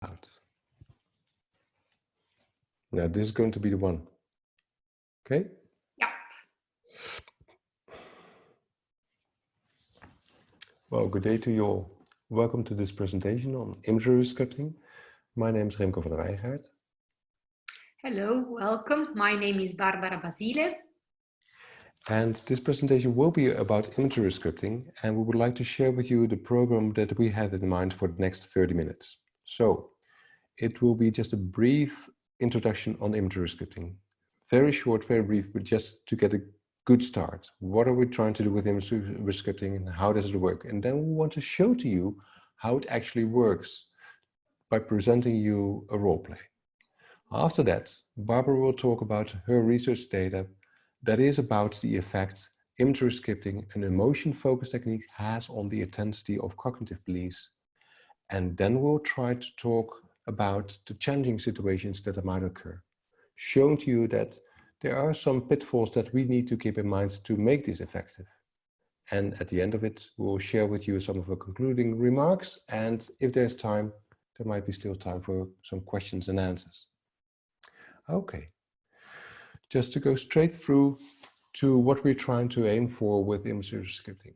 out. Now this is going to be the one. Okay? Yeah. Well, good day to you all. Welcome to this presentation on imagery scripting. My name is Remco van Wijngaart. Hello, welcome. My name is Barbara Basile. And this presentation will be about imagery scripting, and we would like to share with you the program that we have in mind for the next 30 minutes. So it will be just a brief introduction on imagery scripting. Very short, very brief, but just to get a good start. What are we trying to do with imagery scripting and how does it work? And then we want to show to you how it actually works by presenting you a role play. After that, Barbara will talk about her research data that is about the effects imagery scripting, an emotion-focused technique, has on the intensity of cognitive beliefs. And then we'll try to talk about the challenging situations that might occur, showing to you that there are some pitfalls that we need to keep in mind to make this effective. And at the end of it, we'll share with you some of the concluding remarks. And if there's time, there might be still time for some questions and answers. Okay, just to go straight through to what we're trying to aim for with imagery scripting.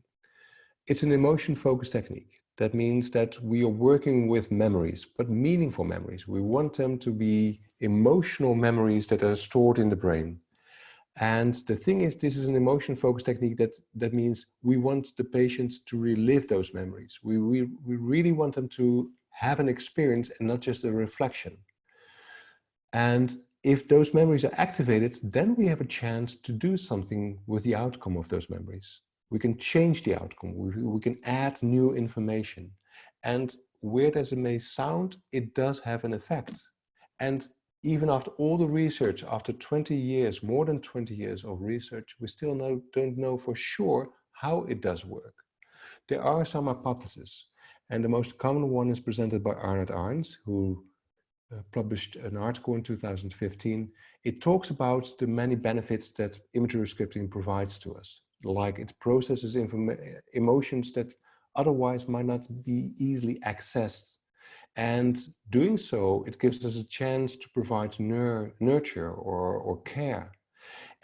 It's an emotion-focused technique. That means that we are working with memories, but meaningful memories. We want them to be emotional memories that are stored in the brain. And the thing is, this is an emotion-focused technique that means we want the patients to relive those memories. We really want them to have an experience and not just a reflection. And if those memories are activated, then we have a chance to do something with the outcome of those memories. We can change the outcome. We can add new information. And weird as it may sound, it does have an effect. And even after all the research, after 20 years, more than 20 years of research, we still don't know for sure how it does work. There are some hypotheses. And the most common one is presented by Arnold Arns, who published an article in 2015. It talks about the many benefits that imagery scripting provides to us, like it processes emotions that otherwise might not be easily accessed. And doing so, it gives us a chance to provide nurture or care.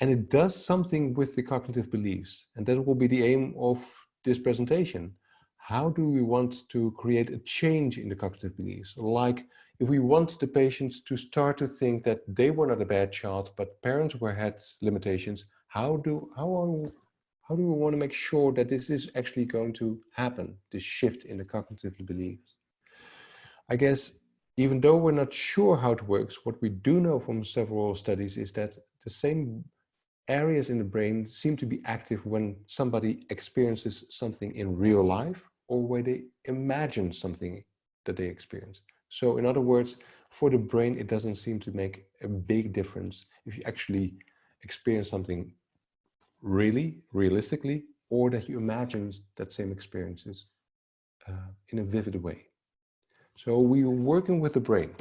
And it does something with the cognitive beliefs. And that will be the aim of this presentation. How do we want to create a change in the cognitive beliefs? Like, if we want the patients to start to think that they were not a bad child, but parents had limitations, how do we want to make sure that this is actually going to happen, this shift in the cognitive beliefs? I guess, even though we're not sure how it works, what we do know from several studies is that the same areas in the brain seem to be active when somebody experiences something in real life or where they imagine something that they experience. So in other words, for the brain, it doesn't seem to make a big difference if you actually experience something really, realistically, or that you imagine that same experiences in a vivid way. So we are working with the brain.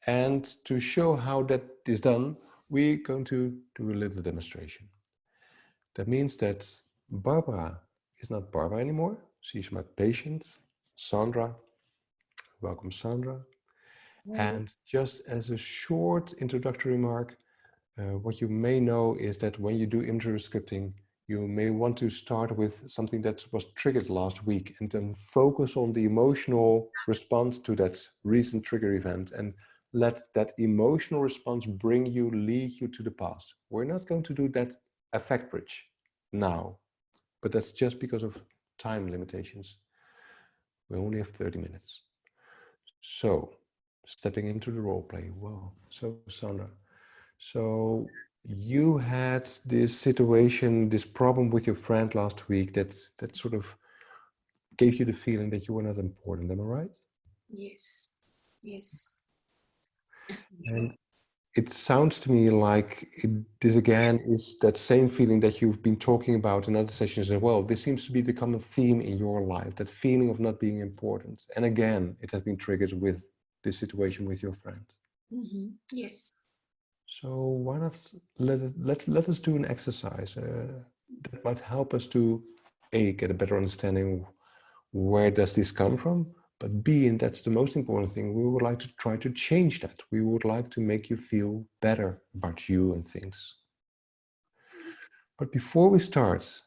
And to show how that is done, we're going to do a little demonstration. That means that Barbara is not Barbara anymore. She's my patient, Sandra. Welcome, Sandra. And just as a short introductory remark, what you may know is that when you do imagery scripting, you may want to start with something that was triggered last week and then focus on the emotional response to that recent trigger event and let that emotional response lead you to the past. We're not going to do that effect bridge now, but that's just because of time limitations. We only have 30 minutes. So, stepping into the role play. Wow. So, Sandra, so you had this situation, this problem with your friend last week that sort of gave you the feeling that you were not important. Am I right? Yes. Yes. And it sounds to me like this again is that same feeling that you've been talking about in other sessions as well. This seems to be the common theme in your life, that feeling of not being important. And again, it has been triggered with this situation with your friend. Mm-hmm. Yes. So why not let us do an exercise that might help us to get a better understanding where does this come from, But B, and that's the most important thing, we would like to try to change that. We would like to make you feel better about you and things. But before we start,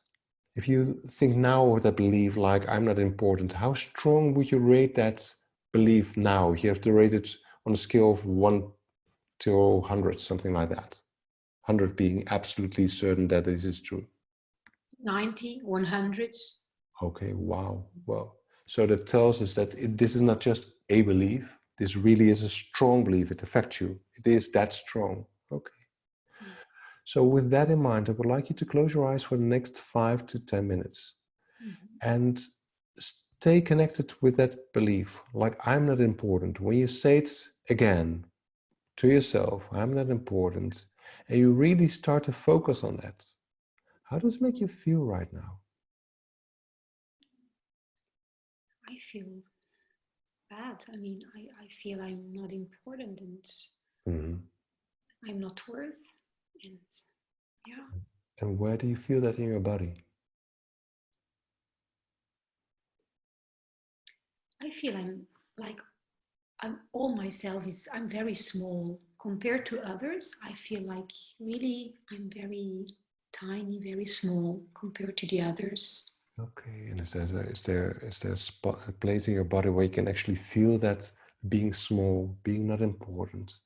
if you think now of that belief, like I'm not important, how strong would you rate that belief now? You have to rate it on a scale of 1 to 100, something like that. 100 being absolutely certain that this is true. 90, 100. Okay, wow. Well, so that tells us that this is not just a belief. This really is a strong belief. It affects you. It is that strong. Okay. Yeah. So with that in mind, I would like you to close your eyes for the next 5 to 10 minutes and stay connected with that belief. Like, I'm not important. When you say it again to yourself, I'm not important, and you really start to focus on that, how does it make you feel right now? I feel bad. I mean, I feel I'm not important and I'm not worth. And yeah. And where do you feel that in your body? I feel I'm very small compared to others. I feel like really I'm very tiny, very small compared to the others. Okay, and is there a place in your body where you can actually feel that being small, being not important?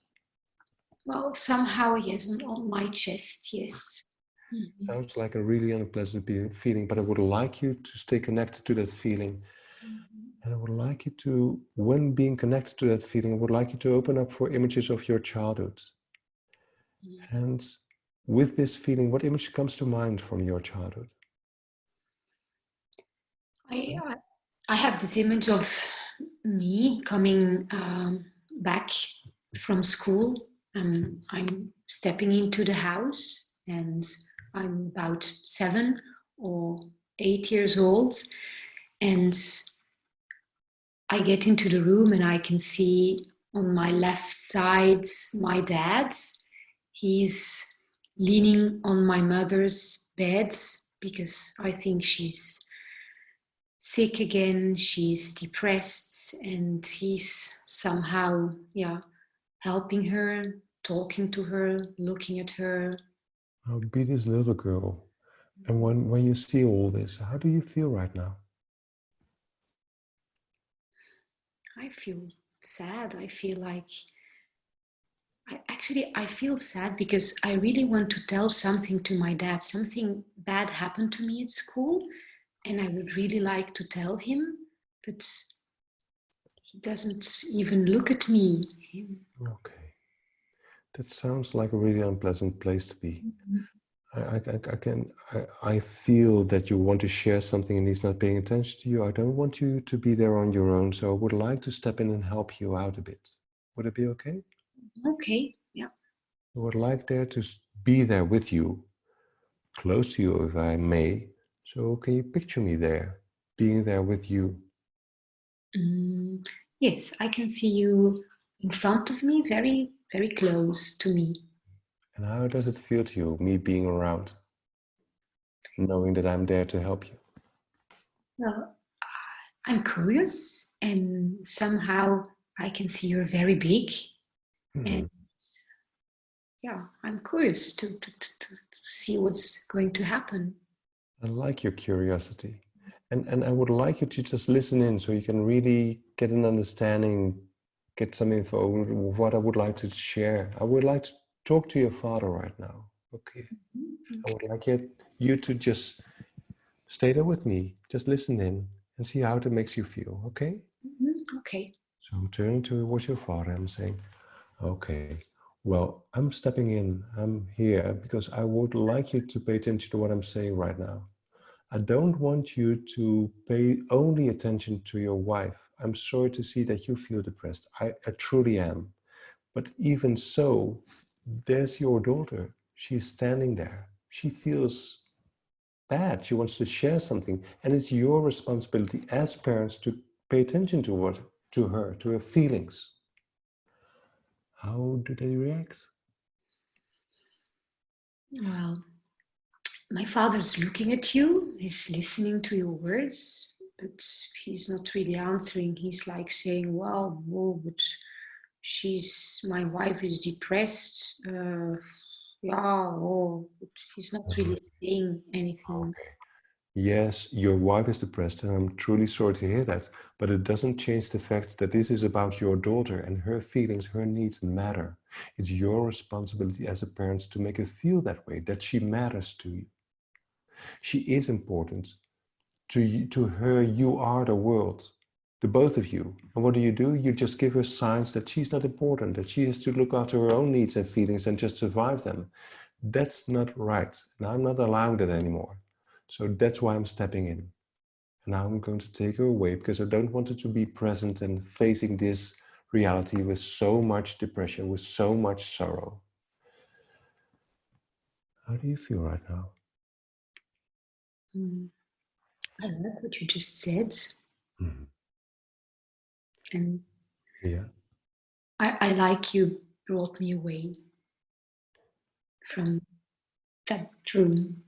Well, somehow, yes, on my chest, yes. Sounds like a really unpleasant feeling, but I would like you to stay connected to that feeling. And I would like you to, when being connected to that feeling, I would like you to open up for images of your childhood. And with this feeling, what image comes to mind from your childhood? I have this image of me coming back from school. I'm stepping into the house and I'm about 7 or 8 years old. And I get into the room and I can see on my left side my dad. He's leaning on my mother's bed because I think she's sick again, she's depressed, and he's somehow, helping her, talking to her, looking at her. I'll be this little girl. And when you see all this, how do you feel right now? I feel sad. I feel like I feel sad because I really want to tell something to my dad. Something bad happened to me at school, and I would really like to tell him, but he doesn't even look at me. Okay. That sounds like a really unpleasant place to be. I feel that you want to share something and he's not paying attention to you. I don't want you to be there on your own, so I would like to step in and help you out a bit. Would it be okay? Okay, yeah. I would like there to be there with you, close to you if I may. So can you picture me there, being there with you? Yes, I can see you in front of me, very, very close to me. And how does it feel to you, me being around, knowing that I'm there to help you? Well, I'm curious, and somehow I can see you're very big. And yeah, I'm curious to see what's going to happen. I like your curiosity. And I would like you to just listen in so you can really get an understanding, get some info of what I would like to share. I would like to talk to your father right now. Okay. I would like you to just stay there with me. Just listen in and see how it makes you feel. Okay? Okay. So I'm turning towards your father. I'm saying, okay, well, I'm stepping in. I'm here because I would like you to pay attention to what I'm saying right now. I don't want you to pay only attention to your wife. I'm sorry to see that you feel depressed. I truly am. But even so, there's your daughter. She's standing there. She feels bad. She wants to share something. And it's your responsibility as parents to pay attention to her feelings. How do they react? Well, my father's looking at you, he's listening to your words, but he's not really answering. He's like saying, well, but my wife is depressed. But he's not really saying anything. Okay. Yes, your wife is depressed, and I'm truly sorry to hear that, but it doesn't change the fact that this is about your daughter, and her feelings, her needs matter. It's your responsibility as a parent to make her feel that way, that she matters to you. She is important. To her, you are the world, the both of you. And what do? You just give her signs that she's not important, that she has to look after her own needs and feelings and just survive them. That's not right. And I'm not allowing that anymore. So that's why I'm stepping in. And now I'm going to take her away because I don't want her to be present and facing this reality with so much depression, with so much sorrow. How do you feel right now? I love what you just said. Mm-hmm. And yeah, I like you brought me away from that room.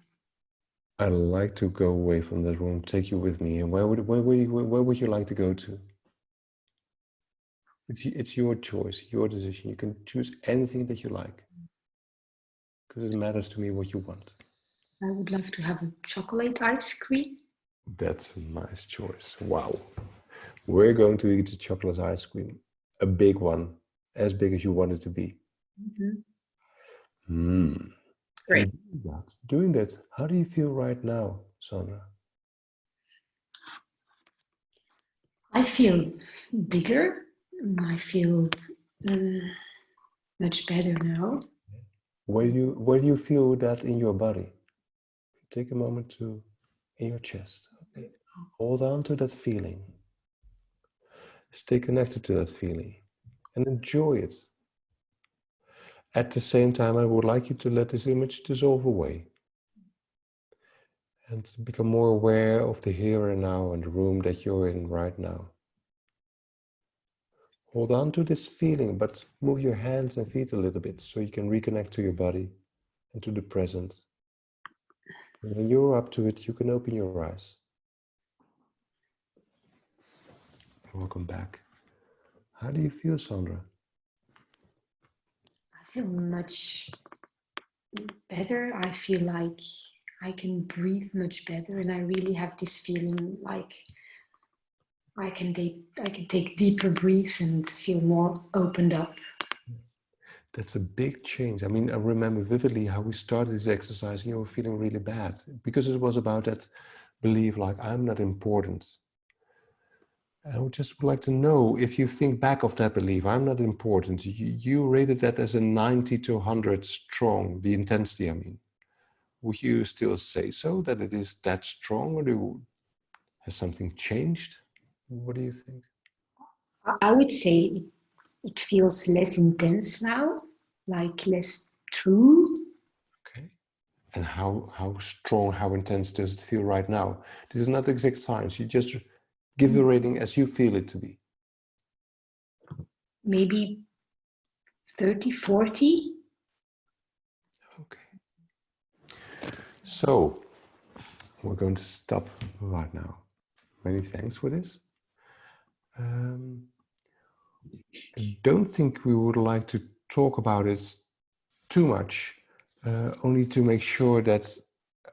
I'd like to go away from that room, take you with me. And where would you like to go to? It's your choice, your decision. You can choose anything that you like. Because it matters to me what you want. I would love to have a chocolate ice cream. That's a nice choice. Wow. We're going to eat a chocolate ice cream. A big one. As big as you want it to be. Great. And doing that, how do you feel right now, Sandra? I feel bigger. I feel much better now. Where do you feel that in your body? Take a moment to in your chest. Okay. Hold on to that feeling. Stay connected to that feeling and enjoy it. At the same time, I would like you to let this image dissolve away and become more aware of the here and now and the room that you're in right now. Hold on to this feeling, but move your hands and feet a little bit so you can reconnect to your body and to the present. And when you're up to it, you can open your eyes. Welcome back. How do you feel, Sandra? I feel much better. I feel like I can breathe much better, and I really have this feeling like I can take deeper breaths and feel more opened up. That's a big change. I mean, I remember vividly how we started this exercise and you were feeling really bad because it was about that belief like, I'm not important. I would just like to know if you think back of that belief, I'm not important. You rated that as a 90 to 100 strong, the intensity, I mean. Would you still say so, that it is that strong, or has something changed? What do you think? I would say it feels less intense now, like less true. Okay. And how strong, how intense does it feel right now? This is not exact science. You just give a rating as you feel it to be. Maybe 30, 40. Okay. So we're going to stop right now. Many thanks for this. I don't think we would like to talk about it too much, only to make sure that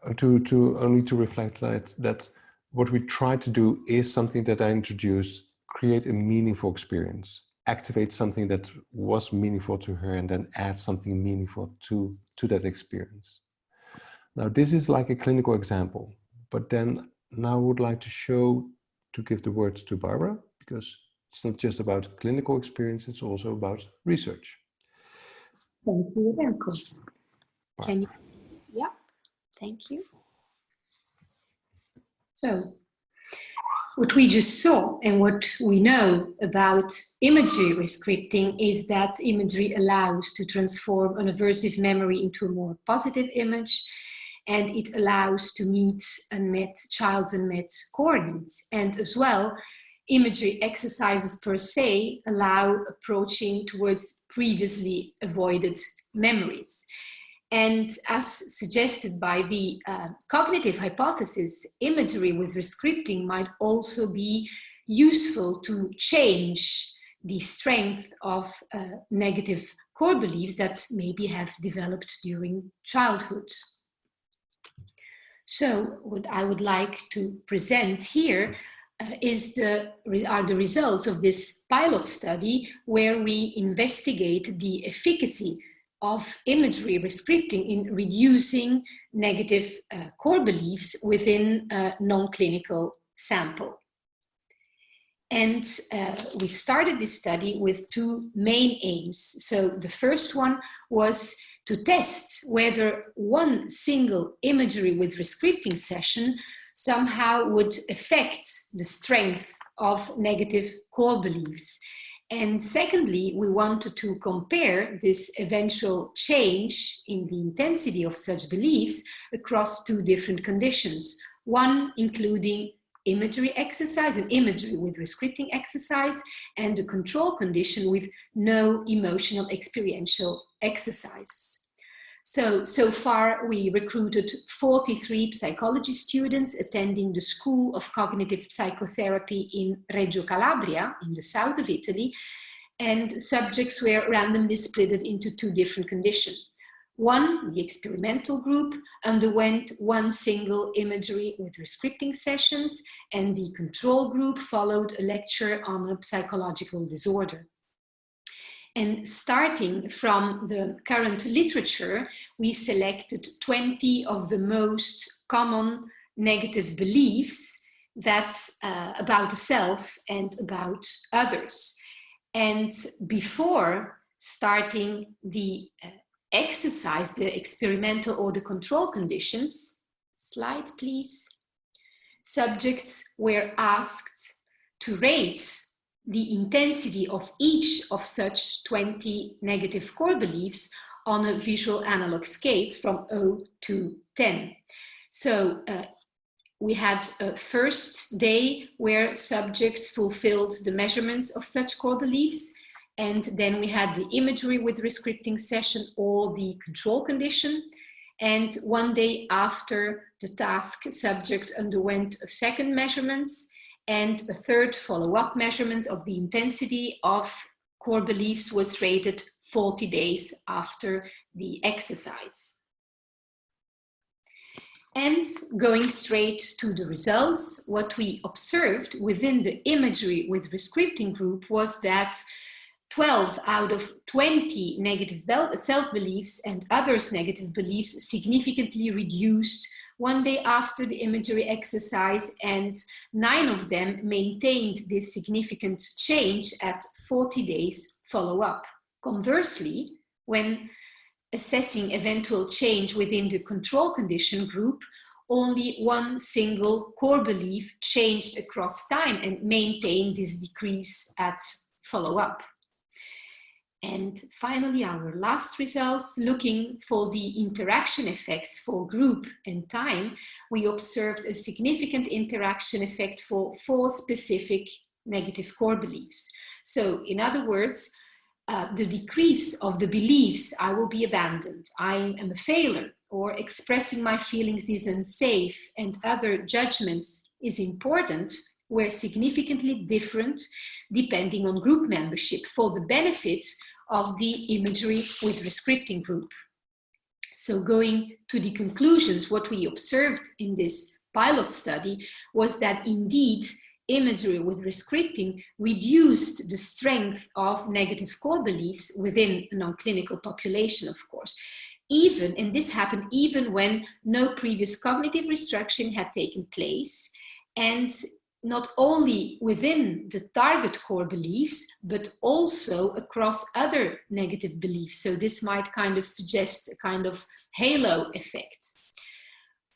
only to reflect that what we try to do is something that I introduced, create a meaningful experience, activate something that was meaningful to her, and then add something meaningful to that experience. Now, this is like a clinical example, but then now I would like to give the words to Barbara, because it's not just about clinical experience, it's also about research. Thank you, Remco. Can you? Yeah, thank you. So, what we just saw and what we know about imagery rescripting is that imagery allows to transform an aversive memory into a more positive image, and it allows to meet child's unmet core needs. And as well, imagery exercises per se allow approaching towards previously avoided memories. And as suggested by the cognitive hypothesis, imagery with rescripting might also be useful to change the strength of negative core beliefs that maybe have developed during childhood. So what I would like to present here are the results of this pilot study, where we investigate the efficacy of imagery rescripting in reducing negative core beliefs within a non-clinical sample. And we started this study with two main aims. So the first one was to test whether one single imagery with rescripting session somehow would affect the strength of negative core beliefs. And secondly, we wanted to compare this eventual change in the intensity of such beliefs across two different conditions, one including imagery exercise and imagery with rescripting exercise, and the control condition with no emotional experiential exercises. So far we recruited 43 psychology students attending the School of Cognitive Psychotherapy in Reggio Calabria, in the south of Italy, and subjects were randomly split into two different conditions. One, the experimental group, underwent one single imagery with rescripting sessions, and the control group followed a lecture on a psychological disorder. And starting from the current literature, we selected 20 of the most common negative beliefs that about the self and about others. And before starting the exercise, the experimental or the control conditions, slide please, subjects were asked to rate the intensity of each of such 20 negative core beliefs on a visual analog scale from 0 to 10. So we had a first day where subjects fulfilled the measurements of such core beliefs, and then we had the imagery with rescripting session or the control condition. And one day after the task, subjects underwent a second measurements and a third follow-up measurements of the intensity of core beliefs was rated 40 days after the exercise. And going straight to the results, what we observed within the imagery with rescripting group was that 12 out of 20 negative self-beliefs and others negative beliefs significantly reduced one day after the imagery exercise, and 9 of them maintained this significant change at 40 days follow-up. Conversely, when assessing eventual change within the control condition group, only one single core belief changed across time and maintained this decrease at follow-up. And finally, our last results, looking for the interaction effects for group and time, we observed a significant interaction effect for 4 specific negative core beliefs. So in other words, the decrease of the beliefs, I will be abandoned, I am a failure, or expressing my feelings is unsafe, and other judgments is important, were significantly different depending on group membership for the benefit of the imagery with rescripting group. So going to the conclusions, what we observed in this pilot study was that indeed imagery with rescripting reduced the strength of negative core beliefs within a non-clinical population, of course. Even, and this happened even when no previous cognitive restructuring had taken place, and not only within the target core beliefs, but also across other negative beliefs. So this might kind of suggest a kind of halo effect.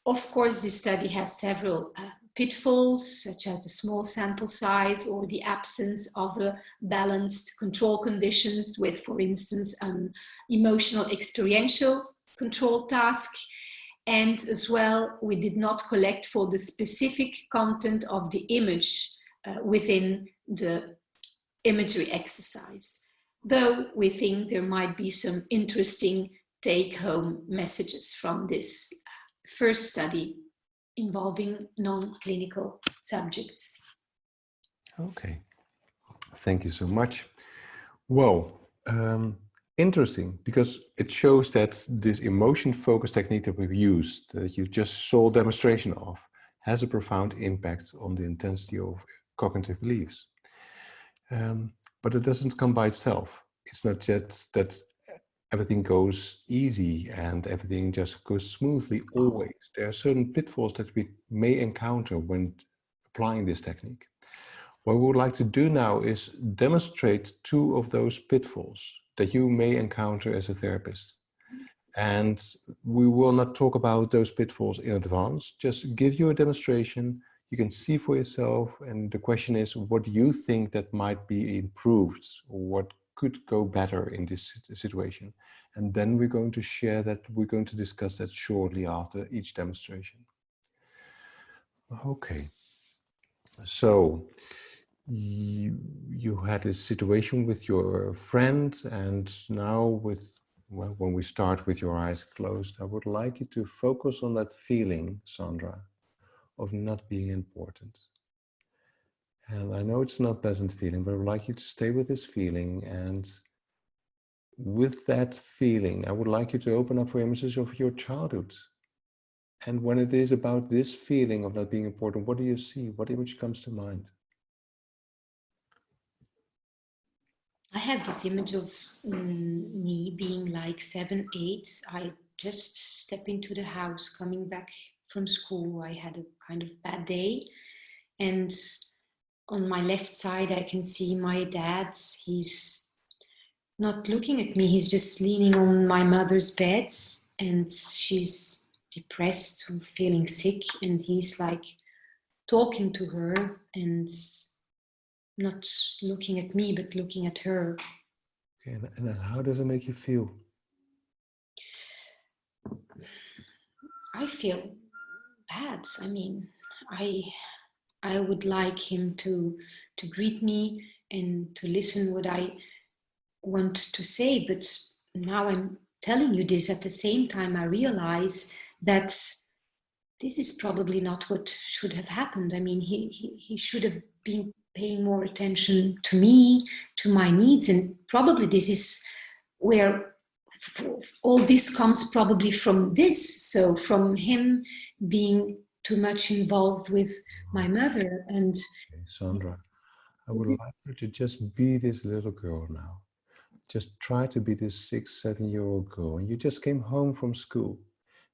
Of course, this study has several pitfalls, such as the small sample size or the absence of a balanced control conditions with, for instance, an emotional experiential control task. And as well, we did not collect for the specific content of the image within the imagery exercise. Though we think there might be some interesting take-home messages from this first study involving non-clinical subjects. Okay, thank you so much. Well, interesting, because it shows that this emotion-focused technique that we've used, that you just saw a demonstration of, has a profound impact on the intensity of cognitive beliefs. But it doesn't come by itself. It's not just that everything goes easy and everything just goes smoothly always. There are certain pitfalls that we may encounter when applying this technique. What we would like to do now is demonstrate 2 of those pitfalls that you may encounter as a therapist. And we will not talk about those pitfalls in advance, just give you a demonstration. You can see for yourself, and the question is, what do you think that might be improved, or what could go better in this situation? And then we're going to share that, we're going to discuss that shortly after each demonstration. Okay, so you had this situation with your friend, and now when we start with your eyes closed, I would like you to focus on that feeling, Sandra, of not being important. And I know it's not a pleasant feeling, but I would like you to stay with this feeling, and with that feeling, I would like you to open up for images of your childhood. And when it is about this feeling of not being important, what do you see? What image comes to mind? I have this image of me being like 7, 8. I just step into the house, coming back from school. I had a kind of bad day. And on my left side, I can see my dad. He's not looking at me. He's just leaning on my mother's bed. And she's depressed, feeling sick. And he's like talking to her and not looking at me, but looking at her. Okay, and how does it make you feel? I feel bad. I mean, I would like him to greet me and to listen what I want to say, but now I'm telling you this at the same time I realize that this is probably not what should have happened. I mean, he should have been paying more attention to me, to my needs, and probably this is where all this comes probably from this. So from him being too much involved with my mother. And okay, Sandra, I would like you to just be this little girl now. Just try to be this 6, 7-year-old girl, and you just came home from school.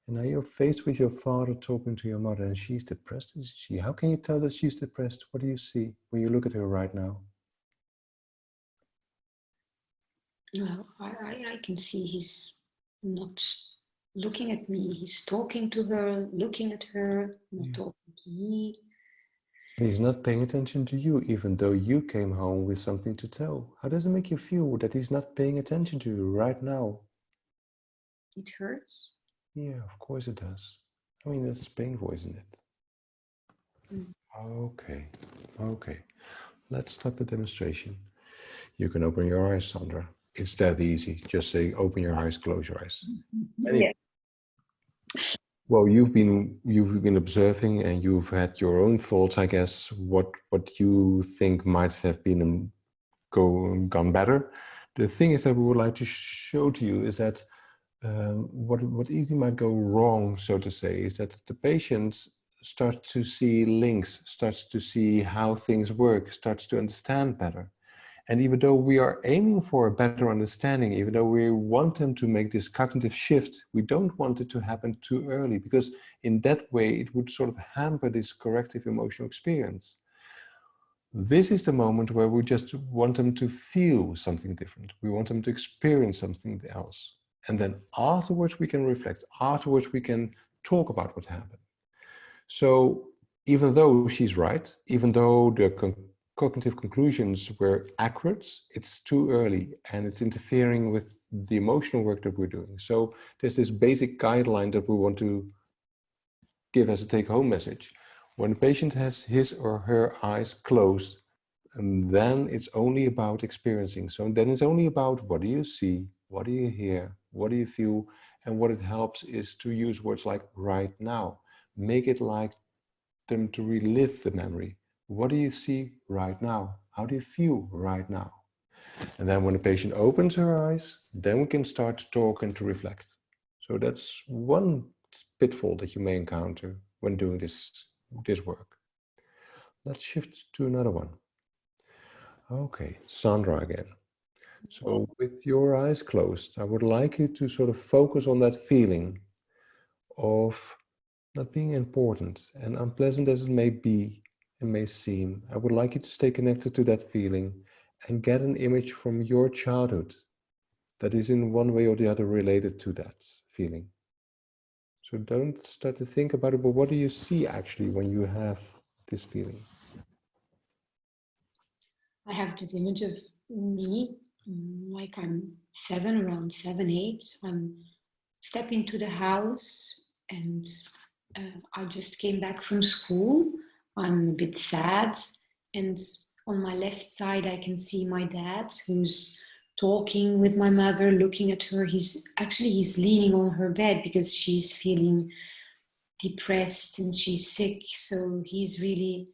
And now you're faced with your father talking to your mother, and she's depressed, isn't she? How can you tell that she's depressed? What do you see when you look at her right now? Well, I can see he's not looking at me. He's talking to her, looking at her, not talking to me. And he's not paying attention to you, even though you came home with something to tell. How does it make you feel that he's not paying attention to you right now? It hurts. Yeah, of course it does. I mean, it's painful, isn't it? Okay, okay. Let's start the demonstration. You can open your eyes, Sandra. It's that easy. Just say, open your eyes, close your eyes. Yeah. Well, you've been observing, and you've had your own thoughts, I guess, what you think might have been gone better. The thing is that we would like to show to you is that what easily might go wrong, so to say, is that the patient starts to see links, starts to see how things work, starts to understand better. And even though we are aiming for a better understanding, even though we want them to make this cognitive shift, we don't want it to happen too early, because in that way it would sort of hamper this corrective emotional experience. This is the moment where we just want them to feel something different. We want them to experience something else. And then afterwards we can reflect. Afterwards we can talk about what happened. So even though she's right, even though the cognitive conclusions were accurate, it's too early and it's interfering with the emotional work that we're doing. So there's this basic guideline that we want to give as a take-home message. When the patient has his or her eyes closed, and then it's only about experiencing. So then it's only about, what do you see? What do you hear? What do you feel? And what it helps is to use words like right now. Make it like them to relive the memory. What do you see right now? How do you feel right now? And then when the patient opens her eyes, then we can start to talk and to reflect. So that's one pitfall that you may encounter when doing this work. Let's shift to another one. Okay, Sandra again. So with your eyes closed, I would like you to sort of focus on that feeling of not being important, and unpleasant as it may be and may seem. I would like you to stay connected to that feeling and get an image from your childhood that is in one way or the other related to that feeling. So don't start to think about it, but what do you see actually when you have this feeling? I have this image of me, like I'm around 7, 8. I'm stepping into the house, and I just came back from school. I'm a bit sad, and on my left side I can see my dad, who's talking with my mother, looking at her. He's leaning on her bed because she's feeling depressed and she's sick, so he's really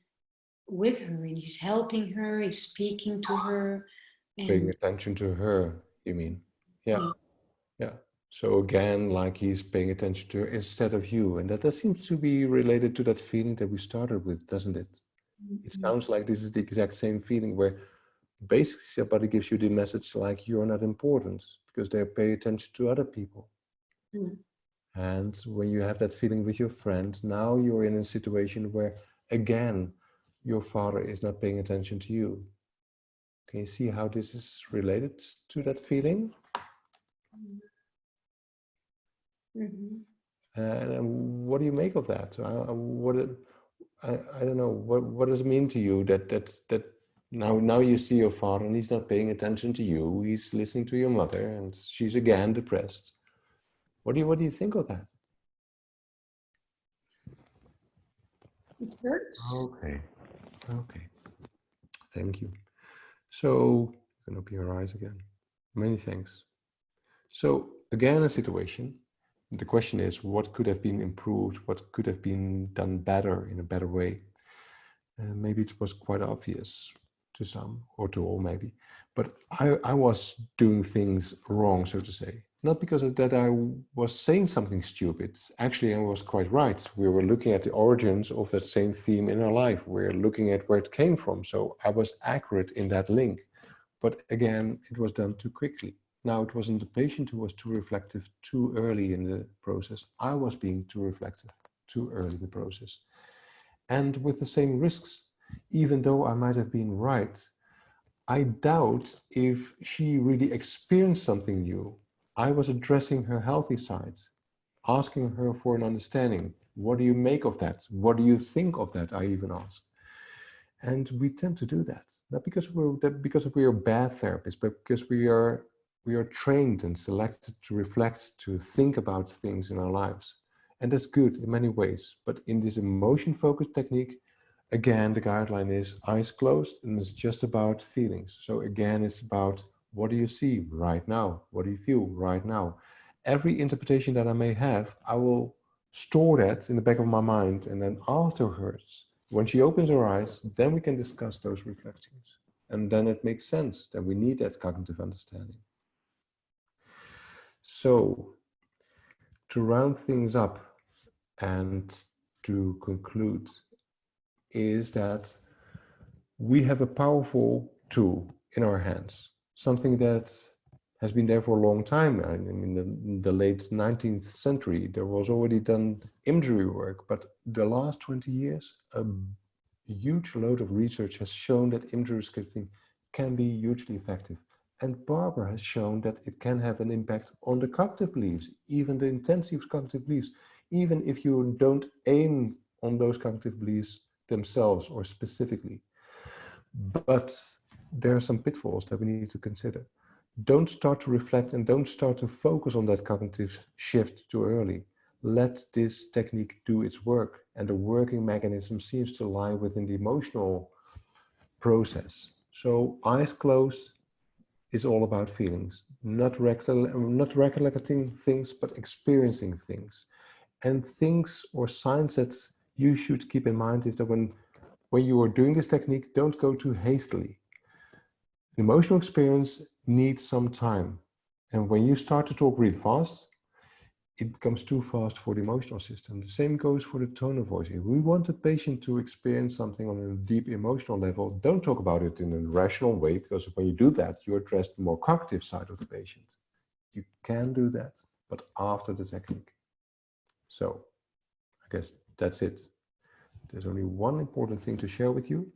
with her and he's helping her, he's speaking to her. Paying And attention to her, you mean? Yeah, yeah, yeah. So again, like he's paying attention to her instead of you. And that seems to be related to that feeling that we started with, doesn't it? It sounds like this is the exact same feeling where basically somebody gives you the message like you're not important because they pay attention to other people. And when you have that feeling with your friend, now you're in a situation where, again, your father is not paying attention to you. Can you see how this is related to that feeling? And what do you make of that? I don't know. What does it mean to you that now you see your father and he's not paying attention to you. He's listening to your mother and she's again depressed. What do you think of that? it hurts. Okay. Thank you. So you can open your eyes again. Many thanks. So again, a situation. The question is, what could have been improved? What could have been done better in a better way? Maybe it was quite obvious to some or to all maybe, but I was doing things wrong, so to say. Not because of that I was saying something stupid. Actually, I was quite right. We were looking at the origins of that same theme in our life. We're looking at where it came from. So I was accurate in that link. But again, it was done too quickly. Now, it wasn't the patient who was too reflective too early in the process. I was being too reflective too early in the process. And with the same risks, even though I might have been right, I doubt if she really experienced something new. I was addressing her healthy sides, asking her for an understanding. What do you make of that? What do you think of that? I even asked. And we tend to do that, not because we are bad therapists, but because we are trained and selected to reflect, to think about things in our lives. And that's good in many ways. But in this emotion-focused technique, again, the guideline is eyes closed, and it's just about feelings. So again, it's about what do you see right now? What do you feel right now? Every interpretation that I may have, I will store that in the back of my mind, and then afterwards, when she opens her eyes, then we can discuss those reflections. And then it makes sense that we need that cognitive understanding. So, to round things up and to conclude, is that we have a powerful tool in our hands, something that has been there for a long time. I mean, in the late 19th century, there was already done imagery work, but the last 20 years, a huge load of research has shown that imagery scripting can be hugely effective. And Barbara has shown that it can have an impact on the cognitive beliefs, even the intensive cognitive beliefs, even if you don't aim on those cognitive beliefs themselves or specifically. But there are some pitfalls that we need to consider. Don't start to reflect and don't start to focus on that cognitive shift too early. Let this technique do its work, and the working mechanism seems to lie within the emotional process. So eyes closed, is all about feelings, not recollecting things, but experiencing things. And things or signs that you should keep in mind is that when you are doing this technique, don't go too hastily. The emotional experience needs some time. And when you start to talk really fast, it becomes too fast for the emotional system. The same goes for the tone of voice. If we want the patient to experience something on a deep emotional level, don't talk about it in a rational way, because when you do that, you address the more cognitive side of the patient. You can do that, but after the technique. So I guess that's it. There's only one important thing to share with you.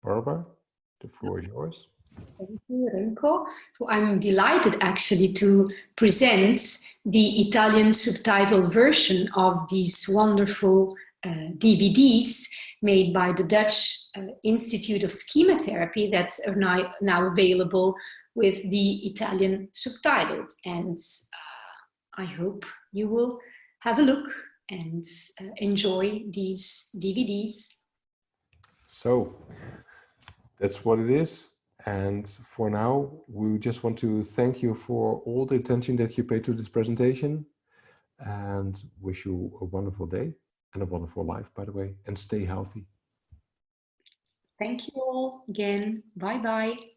Barbara, the floor is yours. Thank you, Remco. So I'm delighted actually to present the Italian subtitled version of these wonderful DVDs made by the Dutch Institute of Schema Therapy that are now available with the Italian subtitled. And I hope you will have a look and enjoy these DVDs. So that's what it is. And for now, we just want to thank you for all the attention that you paid to this presentation, and wish you a wonderful day and a wonderful life, by the way, and stay healthy. Thank you all again. Bye-bye.